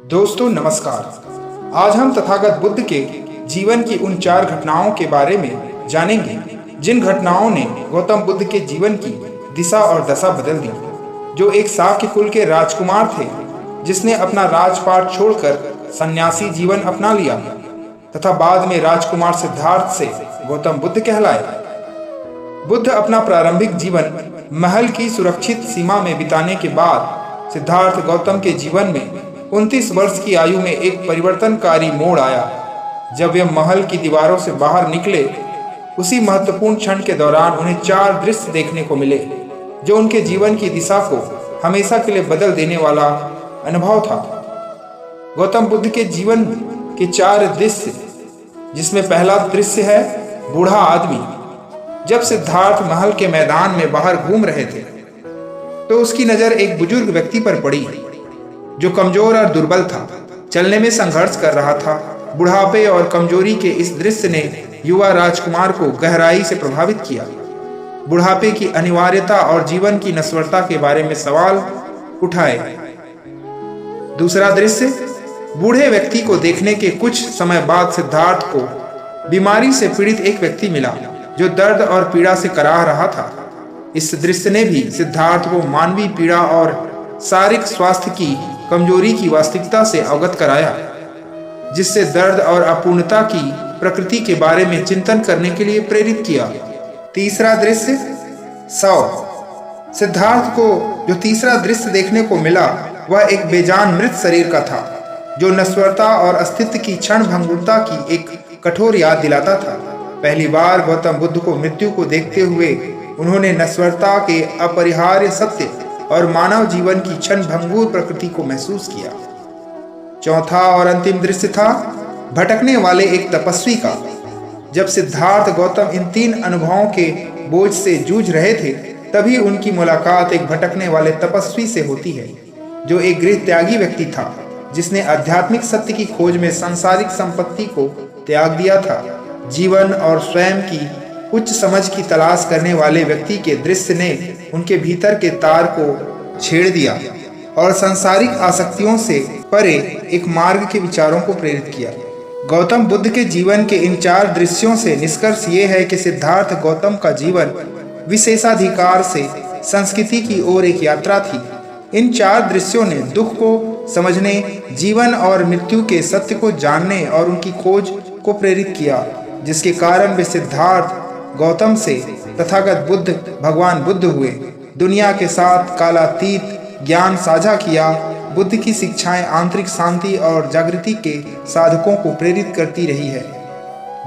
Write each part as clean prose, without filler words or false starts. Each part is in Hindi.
दोस्तों नमस्कार। आज हम तथागत बुद्ध के जीवन की उन 4 घटनाओं के बारे में जानेंगे जिन घटनाओं ने गौतम बुद्ध के जीवन की दिशा और दशा बदल दी। जो एक शाक्य कुल के राजकुमार थे जिसने अपना राजपाट छोड़कर सन्यासी जीवन अपना लिया तथा बाद में राजकुमार सिद्धार्थ से गौतम बुद्ध कहलाए। बुद्ध अपना प्रारंभिक जीवन महल की सुरक्षित सीमा में बिताने के बाद सिद्धार्थ गौतम के जीवन में 29 वर्ष की आयु में एक परिवर्तनकारी मोड़ आया। जब वे महल की दीवारों से बाहर निकले, उसी महत्वपूर्ण क्षण के दौरान उन्हें 4 दृश्य देखने को मिले जो उनके जीवन की दिशा को हमेशा के लिए बदल देने वाला अनुभव था। गौतम बुद्ध के जीवन के 4 दृश्य, जिसमें पहला दृश्य है बूढ़ा आदमी। जब सिद्धार्थ महल के मैदान में बाहर घूम रहे थे तो उसकी नजर एक बुजुर्ग व्यक्ति पर पड़ी जो कमजोर और दुर्बल था, चलने में संघर्ष कर रहा था। बुढ़ापे और कमजोरी के इस दृश्य ने युवा राजकुमार को गहराई से प्रभावित किया। बुढ़ापे की अनिवार्यता और जीवन की नश्वरता के बारे में सवाल उठाए। दूसरा दृश्य, बूढ़े व्यक्ति को देखने के कुछ समय बाद सिद्धार्थ को बीमारी से पीड़ित एक व्यक्ति मिला जो दर्द और पीड़ा से कराह रहा था। इस दृश्य ने भी सिद्धार्थ को मानवीय पीड़ा और शारीरिक स्वास्थ्य की कमजोरी की वास्तविकता से अवगत कराया, जिससे दर्द और अपूर्णता की प्रकृति के बारे में चिंतन करने के लिए प्रेरित किया। तीसरा दृश्य, शव। सिद्धार्थ को जो तीसरा दृश्य देखने को मिला वह एक बेजान मृत शरीर का था जो नश्वरता और अस्तित्व की क्षण भंगुरता की एक कठोर याद दिलाता था। पहली बार गौतम बुद्ध को मृत्यु को देखते हुए उन्होंने नश्वरता के अपरिहार्य सत्य और मानव जीवन की क्षण भंगुर प्रकृति को महसूस किया। चौथा और अंतिम दृश्य था भटकने वाले एक तपस्वी का। जब सिद्धार्थ गौतम इन 3 अनुभवों के बोझ से जूझ रहे थे, तभी उनकी मुलाकात एक भटकने वाले तपस्वी से होती है जो एक गृह त्यागी व्यक्ति था जिसने आध्यात्मिक सत्य की खोज में सांसारिक संपत्ति को त्याग दिया था। जीवन और स्वयं की उच्च समझ की तलाश करने वाले व्यक्ति के दृश्य ने उनके भीतर के तार को छेड़ दिया और सांसारिक आसक्तियों से परे एक मार्ग के विचारों को प्रेरित किया। गौतम बुद्ध के जीवन के इन 4 दृश्यों से निष्कर्ष ये है कि सिद्धार्थ गौतम का जीवन विशेषाधिकार से संस्कृति की ओर एक यात्रा थी। इन 4 दृश्यों ने दुख को समझने, जीवन और मृत्यु के सत्य को जानने और उनकी खोज को प्रेरित किया, जिसके कारण वे सिद्धार्थ गौतम से तथागत बुद्ध भगवान बुद्ध हुए। दुनिया के साथ कालातीत ज्ञान साझा किया। बुद्ध की शिक्षाएं आंतरिक शांति और जागृति के साधकों को प्रेरित करती रही है।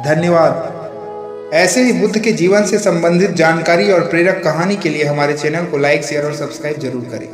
धन्यवाद। ऐसे ही बुद्ध के जीवन से संबंधित जानकारी और प्रेरक कहानी के लिए हमारे चैनल को लाइक, शेयर और सब्सक्राइब जरूर करें।